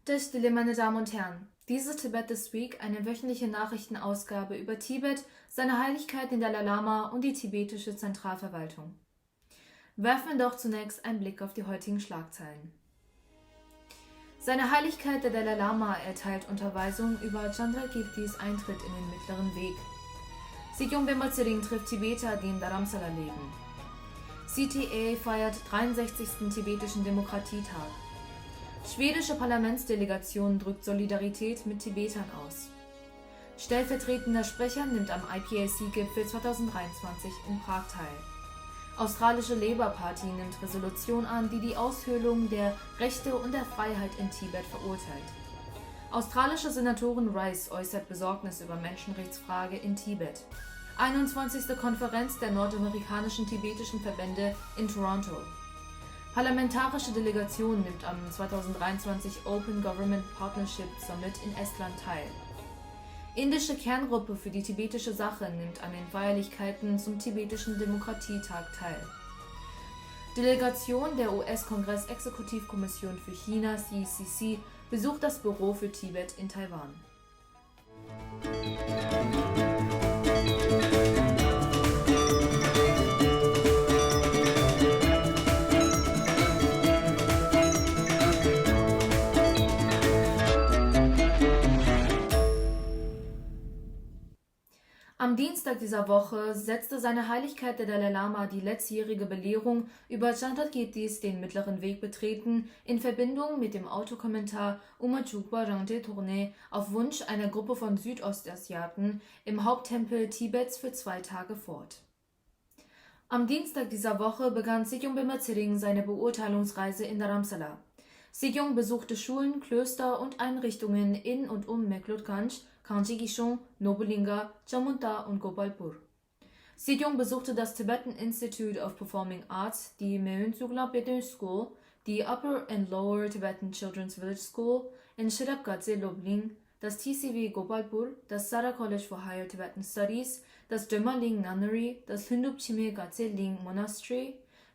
Das Stille, meine Damen und Herren. Dies ist Tibet This Week, eine wöchentliche Nachrichtenausgabe über Tibet, seine Heiligkeit den Dalai Lama und die tibetische Zentralverwaltung. Werfen wir doch zunächst einen Blick auf die heutigen Schlagzeilen. Seine Heiligkeit der Dalai Lama erteilt Unterweisung über Chandrakirtis Eintritt in den Mittleren Weg. Sikyong Bemba Tsering trifft Tibeter, die in Dharamsala leben. CTA feiert 63. tibetischen Demokratietag. Schwedische Parlamentsdelegation drückt Solidarität mit Tibetern aus. Stellvertretender Sprecher nimmt am IPAC-Gipfel 2023 in Prag teil. Australische Labour Party nimmt Resolution an, die die Aushöhlung der Rechte und der Freiheit in Tibet verurteilt. Australische Senatorin Rice äußert Besorgnis über Menschenrechtsfrage in Tibet. 21. Konferenz der nordamerikanischen tibetischen Verbände in Toronto. Parlamentarische Delegation nimmt am 2023 Open Government Partnership Summit in Estland teil. Indische Kerngruppe für die tibetische Sache nimmt an den Feierlichkeiten zum tibetischen Demokratietag teil. Delegation der US-Kongress-Exekutivkommission für China CECC besucht das Büro für Tibet in Taiwan. Am Dienstag dieser Woche setzte seine Heiligkeit der Dalai Lama die letztjährige Belehrung über Chandrakirtis den Mittleren Weg betreten in Verbindung mit dem Autokommentar Uma Chukpa Rangje Tourne auf Wunsch einer Gruppe von Südostasiaten im Haupttempel Tibets für 2 Tage fort. Am Dienstag dieser Woche begann Sikyong Bemba Tsering seine Beurteilungsreise in Dharamsala. Sikyong besuchte Schulen, Klöster und Einrichtungen in und um Meklotganj, Kanchi-Gishon, Nobulinga, Chamunta und Gopalpur. Sikyong besuchte das Tibetan Institute of Performing Arts, die Meun-Tsukla Bethel School, die Upper and Lower Tibetan Children's Village School in Shirapgatse Lobling, das TCV Gopalpur, das Sara College for Higher Tibetan Studies, das Dömerling Nunnery, das Lhundup Chime Gatse Ling Monastery,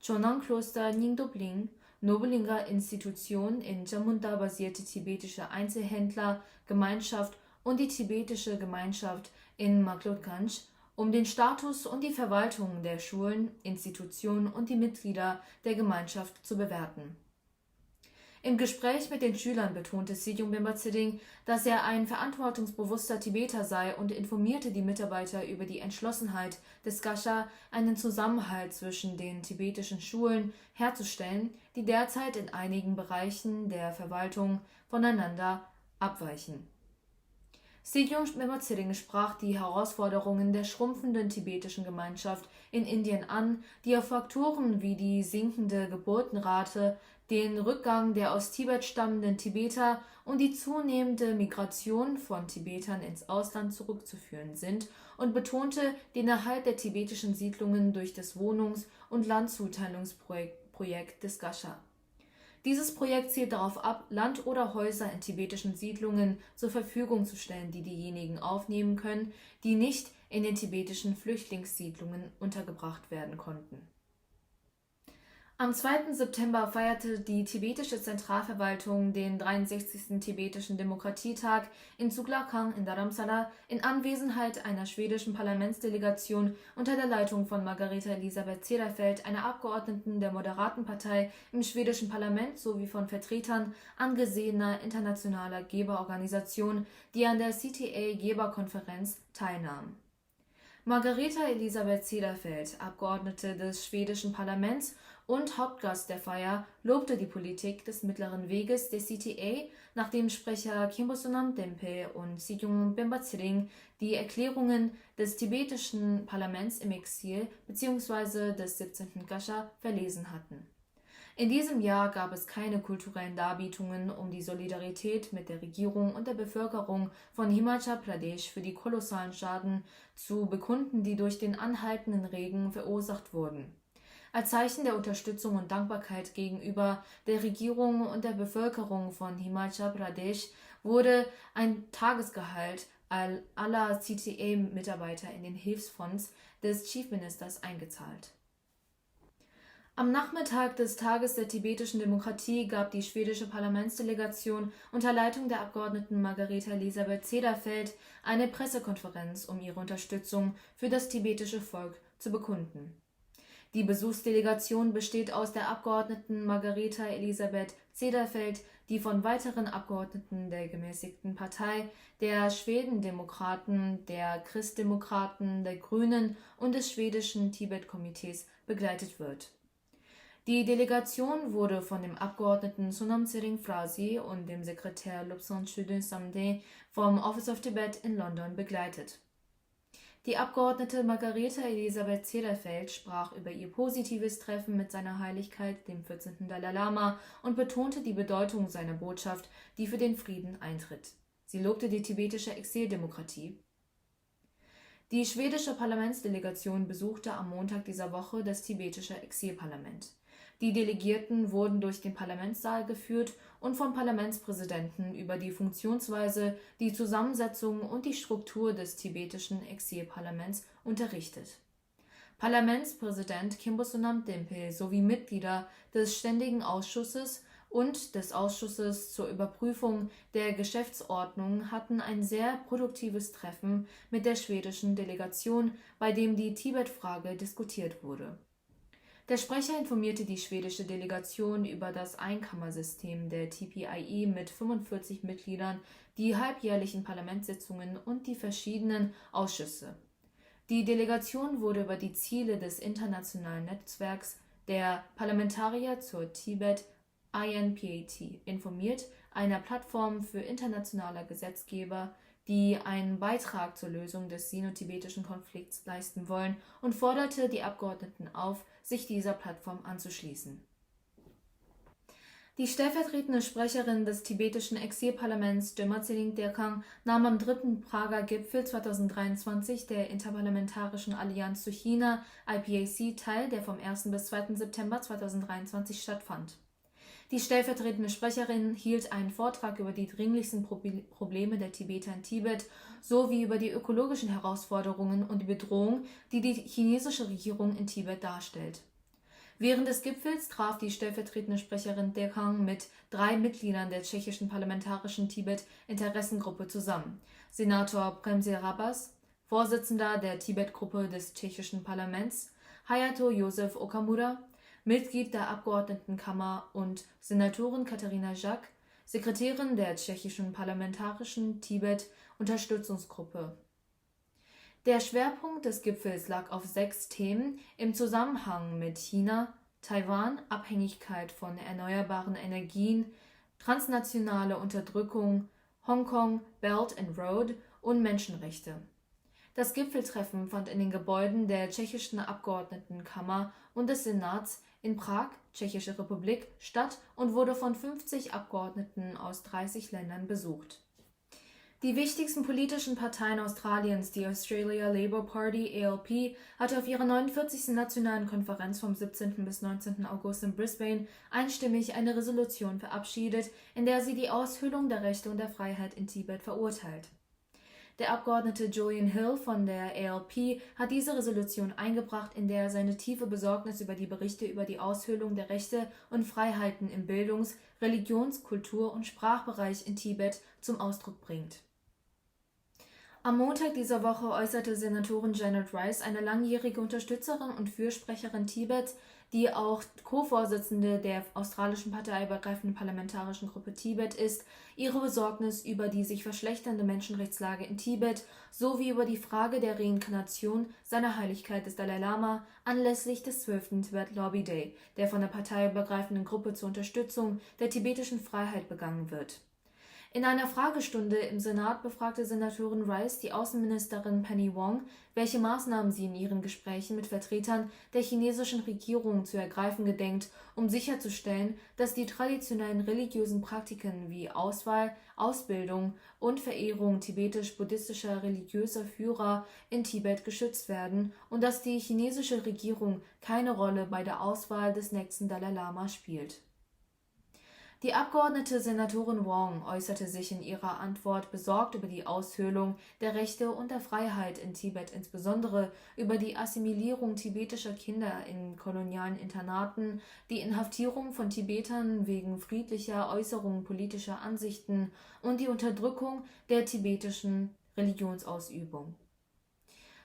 Chonang Kloster Nyingdop-Ling, Nobulinga Institution in Chamunta basierte tibetische Einzelhändler-Gemeinschaft und die tibetische Gemeinschaft in Meklotganj, um den Status und die Verwaltung der Schulen, Institutionen und die Mitglieder der Gemeinschaft zu bewerten. Im Gespräch mit den Schülern betonte Sikyong Bemba Tsering, dass er ein verantwortungsbewusster Tibeter sei und informierte die Mitarbeiter über die Entschlossenheit des Gasha, einen Zusammenhalt zwischen den tibetischen Schulen herzustellen, die derzeit in einigen Bereichen der Verwaltung voneinander abweichen. Sikyong Bemba Tsering sprach die Herausforderungen der schrumpfenden tibetischen Gemeinschaft in Indien an, die auf Faktoren wie die sinkende Geburtenrate, den Rückgang der aus Tibet stammenden Tibeter und die zunehmende Migration von Tibetern ins Ausland zurückzuführen sind und betonte den Erhalt der tibetischen Siedlungen durch das Wohnungs- und Landzuteilungsprojekt des Gasha. Dieses Projekt zielt darauf ab, Land oder Häuser in tibetischen Siedlungen zur Verfügung zu stellen, die diejenigen aufnehmen können, die nicht in den tibetischen Flüchtlingssiedlungen untergebracht werden konnten. Am 2. September feierte die tibetische Zentralverwaltung den 63. tibetischen Demokratietag in Tsuklakang in Dharamsala in Anwesenheit einer schwedischen Parlamentsdelegation unter der Leitung von Margareta Elisabeth Cederfeld, einer Abgeordneten der Moderaten Partei im schwedischen Parlament sowie von Vertretern angesehener internationaler Geberorganisationen, die an der CTA-Geberkonferenz teilnahmen. Margareta Elisabeth Cederfeld, Abgeordnete des schwedischen Parlaments und Hauptgast der Feier, lobte die Politik des Mittleren Weges der CTA, nachdem Sprecher Khenpo Sonam Dempe und Sikyong Bemba Tsering die Erklärungen des tibetischen Parlaments im Exil bzw. des 17. Gasha verlesen hatten. In diesem Jahr gab es keine kulturellen Darbietungen, um die Solidarität mit der Regierung und der Bevölkerung von Himachal Pradesh für die kolossalen Schaden zu bekunden, die durch den anhaltenden Regen verursacht wurden. Als Zeichen der Unterstützung und Dankbarkeit gegenüber der Regierung und der Bevölkerung von Himachal Pradesh wurde ein Tagesgehalt aller CTA-Mitarbeiter in den Hilfsfonds des Chief Ministers eingezahlt. Am Nachmittag des Tages der tibetischen Demokratie gab die schwedische Parlamentsdelegation unter Leitung der Abgeordneten Margareta Elisabeth Cederfeld eine Pressekonferenz, um ihre Unterstützung für das tibetische Volk zu bekunden. Die Besuchsdelegation besteht aus der Abgeordneten Margareta Elisabeth Cederfeld, die von weiteren Abgeordneten der Gemäßigten Partei, der Schwedendemokraten, der Christdemokraten, der Grünen und des schwedischen Tibet-Komitees begleitet wird. Die Delegation wurde von dem Abgeordneten Sonam Tsering Frasi und dem Sekretär Lobsang Chödön Samde vom Office of Tibet in London begleitet. Die Abgeordnete Margareta Elisabeth Cederfeld sprach über ihr positives Treffen mit seiner Heiligkeit, dem 14. Dalai Lama, und betonte die Bedeutung seiner Botschaft, die für den Frieden eintritt. Sie lobte die tibetische Exildemokratie. Die schwedische Parlamentsdelegation besuchte am Montag dieser Woche das tibetische Exilparlament. Die Delegierten wurden durch den Parlamentssaal geführt und vom Parlamentspräsidenten über die Funktionsweise, die Zusammensetzung und die Struktur des tibetischen Exilparlaments unterrichtet. Parlamentspräsident Khimbo Sonam Denpe sowie Mitglieder des Ständigen Ausschusses und des Ausschusses zur Überprüfung der Geschäftsordnung hatten ein sehr produktives Treffen mit der schwedischen Delegation, bei dem die Tibet-Frage diskutiert wurde. Der Sprecher informierte die schwedische Delegation über das Einkammersystem der TPIE mit 45 Mitgliedern, die halbjährlichen Parlamentssitzungen und die verschiedenen Ausschüsse. Die Delegation wurde über die Ziele des internationalen Netzwerks der Parlamentarier zur Tibet INPAT informiert, einer Plattform für internationale Gesetzgeber, die einen Beitrag zur Lösung des sino-tibetischen Konflikts leisten wollen, und forderte die Abgeordneten auf, sich dieser Plattform anzuschließen. Die stellvertretende Sprecherin des tibetischen Exilparlaments, Gemma Tseling Derkang, nahm am 3. Prager Gipfel 2023 der Interparlamentarischen Allianz zu China (IPAC) teil, der vom 1. bis 2. September 2023 stattfand. Die stellvertretende Sprecherin hielt einen Vortrag über die dringlichsten Probleme der Tibeter in Tibet sowie über die ökologischen Herausforderungen und die Bedrohung, die die chinesische Regierung in Tibet darstellt. Während des Gipfels traf die stellvertretende Sprecherin Derkang mit 3 Mitgliedern der tschechischen parlamentarischen Tibet-Interessengruppe zusammen: Senator Premsel Rabas, Vorsitzender der Tibet-Gruppe des tschechischen Parlaments, Hayato Josef Okamura, Mitglied der Abgeordnetenkammer, und Senatorin Katarina Żak, Sekretärin der tschechischen parlamentarischen Tibet-Unterstützungsgruppe. Der Schwerpunkt des Gipfels lag auf 6 Themen im Zusammenhang mit China, Taiwan, Abhängigkeit von erneuerbaren Energien, transnationale Unterdrückung, Hongkong, Belt and Road und Menschenrechte. Das Gipfeltreffen fand in den Gebäuden der tschechischen Abgeordnetenkammer und des Senats in Prag, Tschechische Republik, statt und wurde von 50 Abgeordneten aus 30 Ländern besucht. Die wichtigsten politischen Parteien Australiens, die Australia Labour Party (ALP), hatte auf ihrer 49. Nationalen Konferenz vom 17. bis 19. August in Brisbane einstimmig eine Resolution verabschiedet, in der sie die Aushöhlung der Rechte und der Freiheit in Tibet verurteilt. Der Abgeordnete Julian Hill von der ALP hat diese Resolution eingebracht, in der er seine tiefe Besorgnis über die Berichte über die Aushöhlung der Rechte und Freiheiten im Bildungs-, Religions-, Kultur- und Sprachbereich in Tibet zum Ausdruck bringt. Am Montag dieser Woche äußerte Senatorin Janet Rice, eine langjährige Unterstützerin und Fürsprecherin Tibets, die auch Co-Vorsitzende der australischen parteiübergreifenden parlamentarischen Gruppe Tibet ist, ihre Besorgnis über die sich verschlechternde Menschenrechtslage in Tibet sowie über die Frage der Reinkarnation seiner Heiligkeit des Dalai Lama anlässlich des 12. Tibet Lobby Day, der von der parteiübergreifenden Gruppe zur Unterstützung der tibetischen Freiheit begangen wird. In einer Fragestunde im Senat befragte Senatorin Rice die Außenministerin Penny Wong, welche Maßnahmen sie in ihren Gesprächen mit Vertretern der chinesischen Regierung zu ergreifen gedenkt, um sicherzustellen, dass die traditionellen religiösen Praktiken wie Auswahl, Ausbildung und Verehrung tibetisch-buddhistischer religiöser Führer in Tibet geschützt werden und dass die chinesische Regierung keine Rolle bei der Auswahl des nächsten Dalai Lama spielt. Die Abgeordnete Senatorin Wong äußerte sich in ihrer Antwort besorgt über die Aushöhlung der Rechte und der Freiheit in Tibet, insbesondere über die Assimilierung tibetischer Kinder in kolonialen Internaten, die Inhaftierung von Tibetern wegen friedlicher Äußerung politischer Ansichten und die Unterdrückung der tibetischen Religionsausübung.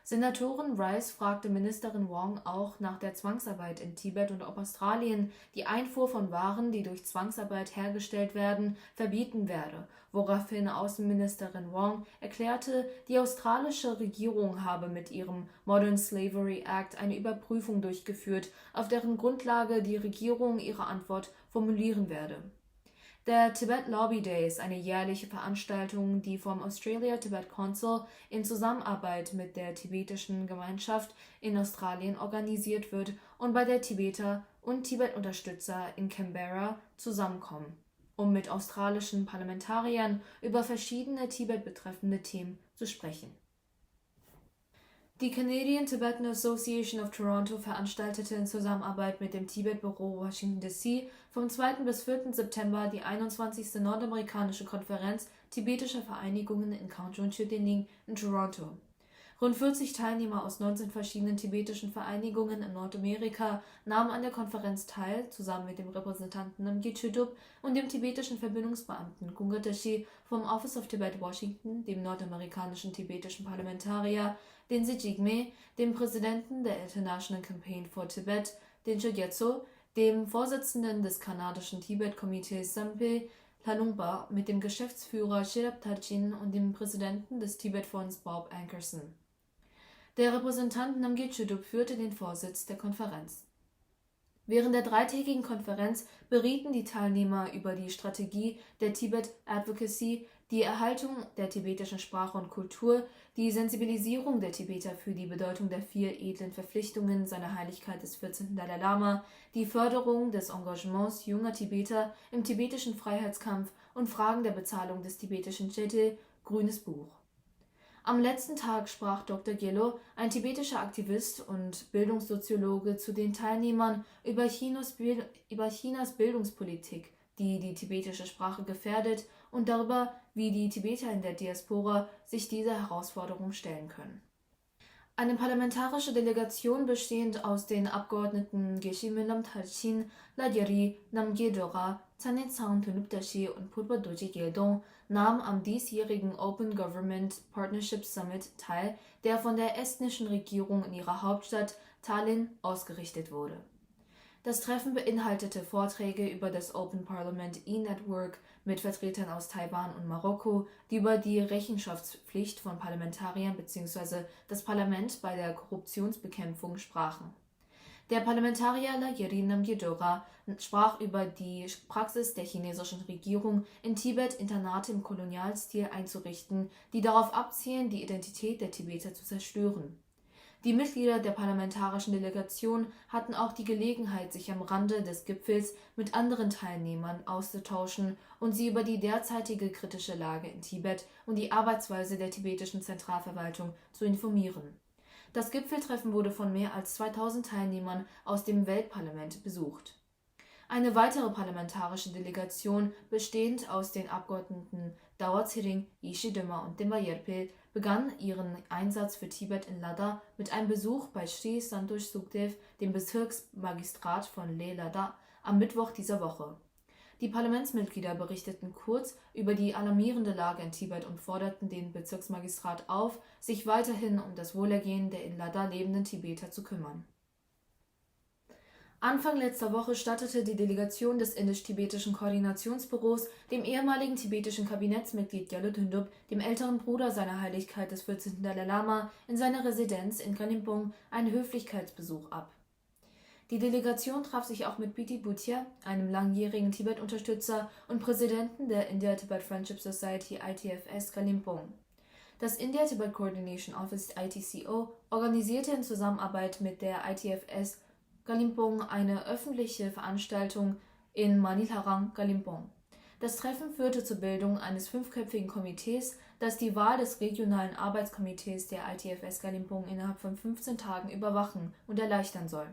Senatorin Rice fragte Ministerin Wong auch nach der Zwangsarbeit in Tibet und ob Australien die Einfuhr von Waren, die durch Zwangsarbeit hergestellt werden, verbieten werde, woraufhin Außenministerin Wong erklärte, die australische Regierung habe mit ihrem Modern Slavery Act eine Überprüfung durchgeführt, auf deren Grundlage die Regierung ihre Antwort formulieren werde. Der Tibet Lobby Day ist eine jährliche Veranstaltung, die vom Australia Tibet Council in Zusammenarbeit mit der tibetischen Gemeinschaft in Australien organisiert wird und bei der Tibeter und Tibet-Unterstützer in Canberra zusammenkommen, um mit australischen Parlamentariern über verschiedene Tibet betreffende Themen zu sprechen. Die Canadian Tibetan Association of Toronto veranstaltete in Zusammenarbeit mit dem Tibet-Büro Washington DC vom 2. bis 4. September die 21. Nordamerikanische Konferenz tibetischer Vereinigungen in Kaungjeonju-Dening in Toronto. Rund 40 Teilnehmer aus 19 verschiedenen tibetischen Vereinigungen in Nordamerika nahmen an der Konferenz teil, zusammen mit dem Repräsentanten Namgyel Chudup und dem tibetischen Verbindungsbeamten Kunga Tashi vom Office of Tibet Washington, dem nordamerikanischen tibetischen Parlamentarier Dengse Jigme, dem Präsidenten der International Campaign for Tibet, Dengse Gyatso, dem Vorsitzenden des kanadischen Tibet-Komitees Samphe Lalungpa, mit dem Geschäftsführer Sherab Tarchin und dem Präsidenten des Tibet-Fonds Bob Ankerson. Der Repräsentant Namgyel Chudup führte den Vorsitz der Konferenz. Während der dreitägigen Konferenz berieten die Teilnehmer über die Strategie der Tibet Advocacy, die Erhaltung der tibetischen Sprache und Kultur, die Sensibilisierung der Tibeter für die Bedeutung der 4 edlen Verpflichtungen seiner Heiligkeit des 14. Dalai Lama, die Förderung des Engagements junger Tibeter im tibetischen Freiheitskampf und Fragen der Bezahlung des tibetischen Chete, Grünes Buch. Am letzten Tag sprach Dr. Gyelo, ein tibetischer Aktivist und Bildungssoziologe, zu den Teilnehmern über Chinas Bildungspolitik, die die tibetische Sprache gefährdet, und darüber, wie die Tibeter in der Diaspora sich dieser Herausforderung stellen können. Eine parlamentarische Delegation bestehend aus den Abgeordneten Geshe Minlam Tarchin, Lajeri, Namgyel Dora, Tsanetsang Thonuptashi und Phurpa Doji Geldong nahm am diesjährigen Open Government Partnership Summit teil, der von der estnischen Regierung in ihrer Hauptstadt Tallinn ausgerichtet wurde. Das Treffen beinhaltete Vorträge über das Open Parliament E-Network mit Vertretern aus Taiwan und Marokko, die über die Rechenschaftspflicht von Parlamentariern bzw. das Parlament bei der Korruptionsbekämpfung sprachen. Der Parlamentarier Lajeri Namgyel Dora sprach über die Praxis der chinesischen Regierung, in Tibet Internate im Kolonialstil einzurichten, die darauf abzielen, die Identität der Tibeter zu zerstören. Die Mitglieder der parlamentarischen Delegation hatten auch die Gelegenheit, sich am Rande des Gipfels mit anderen Teilnehmern auszutauschen und sie über die derzeitige kritische Lage in Tibet und die Arbeitsweise der tibetischen Zentralverwaltung zu informieren. Das Gipfeltreffen wurde von mehr als 2000 Teilnehmern aus dem Weltparlament besucht. Eine weitere parlamentarische Delegation, bestehend aus den Abgeordneten Dawa Tsering, Yishi Dömer und Dimba Yerpel, begann ihren Einsatz für Tibet in Lada mit einem Besuch bei Sri Santosh Sukhdev, dem Bezirksmagistrat von Leh Lada, am Mittwoch dieser Woche. Die Parlamentsmitglieder berichteten kurz über die alarmierende Lage in Tibet und forderten den Bezirksmagistrat auf, sich weiterhin um das Wohlergehen der in Lada lebenden Tibeter zu kümmern. Anfang letzter Woche stattete die Delegation des indisch-tibetischen Koordinationsbüros dem ehemaligen tibetischen Kabinettsmitglied Gyalo Thondup, dem älteren Bruder seiner Heiligkeit des 14. Dalai Lama, in seiner Residenz in Kalimpong einen Höflichkeitsbesuch ab. Die Delegation traf sich auch mit Piti Bhutia, einem langjährigen Tibet-Unterstützer und Präsidenten der India-Tibet Friendship Society ITFS Kalimpong. Das India Tibet Coordination Office ITCO organisierte in Zusammenarbeit mit der ITFS Kalimpong eine öffentliche Veranstaltung in Manilarang, Kalimpong. Das Treffen führte zur Bildung eines 5-köpfigen Komitees, das die Wahl des regionalen Arbeitskomitees der ITFS Kalimpong innerhalb von 15 Tagen überwachen und erleichtern soll.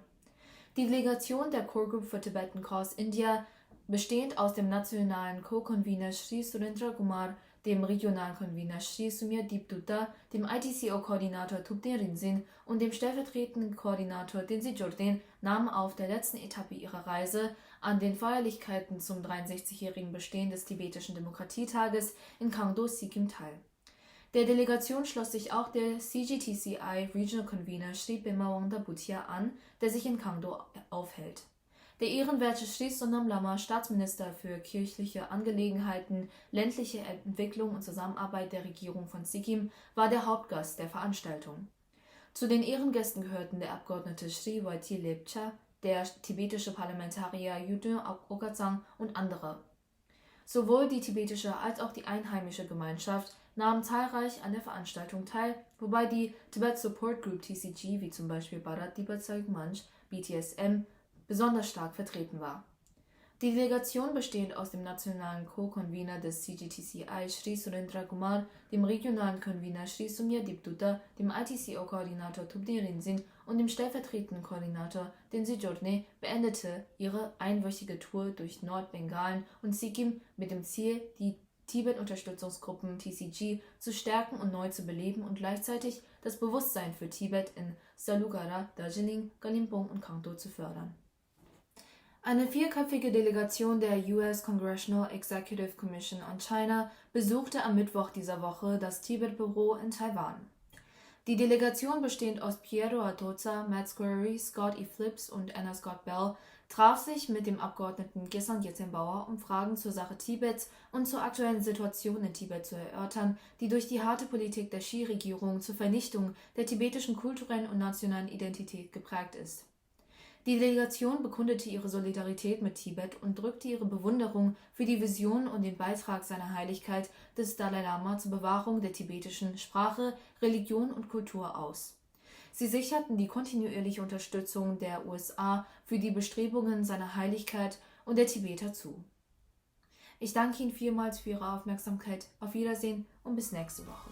Die Delegation der Core Group for Tibetan Cause India bestehend aus dem nationalen Co-Convener Sri Surendra Kumar, dem regionalen Convener Sri Soumyadip Dutta, dem ITCO-Koordinator Thupten Rinzin und dem stellvertretenden Koordinator Dingsi Jordan nahmen auf der letzten Etappe ihrer Reise an den Feierlichkeiten zum 63-jährigen Bestehen des tibetischen Demokratietages in Kangdo, Sikkim teil. Der Delegation schloss sich auch der CGTCI Regional Convener Sri Pema Wangda Bhutia an, der sich in Kangdo aufhält. Der ehrenwerte Sri Sonam Lama, Staatsminister für kirchliche Angelegenheiten, ländliche Entwicklung und Zusammenarbeit der Regierung von Sikkim, war der Hauptgast der Veranstaltung. Zu den Ehrengästen gehörten der Abgeordnete Sri Waiti Lepcha, der tibetische Parlamentarier Yudin Okatsang und andere. Sowohl die tibetische als auch die einheimische Gemeinschaft nahmen zahlreich an der Veranstaltung teil, wobei die Tibet Support Group TCG, wie zum Beispiel Bharat Tibet Sayuk Manch, BTSM, besonders stark vertreten war. Die Delegation, bestehend aus dem nationalen Co-Convener des CGTCI Sri Surendra Kumar, dem regionalen Convener Sri Soumyadip Dutta, dem ITCO-Koordinator Thupten Rinzin und dem stellvertretenden Koordinator Dingsi Jordan, beendete ihre einwöchige Tour durch Nordbengalen und Sikkim mit dem Ziel, die Tibet-Unterstützungsgruppen TCG zu stärken und neu zu beleben und gleichzeitig das Bewusstsein für Tibet in Salugara, Darjeeling, Kalimpong und Kangdo zu fördern. Eine vierköpfige Delegation der US Congressional Executive Commission on China besuchte am Mittwoch dieser Woche das Tibet-Büro in Taiwan. Die Delegation, bestehend aus Piero Atoza, Matt Squarey, Scott E. Phillips und Anna Scott Bell, traf sich mit dem Abgeordneten Gesang Yetsenbauer, um Fragen zur Sache Tibets und zur aktuellen Situation in Tibet zu erörtern, die durch die harte Politik der Xi-Regierung zur Vernichtung der tibetischen kulturellen und nationalen Identität geprägt ist. Die Delegation bekundete ihre Solidarität mit Tibet und drückte ihre Bewunderung für die Vision und den Beitrag seiner Heiligkeit des Dalai Lama zur Bewahrung der tibetischen Sprache, Religion und Kultur aus. Sie sicherten die kontinuierliche Unterstützung der USA für die Bestrebungen seiner Heiligkeit und der Tibeter zu. Ich danke Ihnen vielmals für Ihre Aufmerksamkeit. Auf Wiedersehen und bis nächste Woche.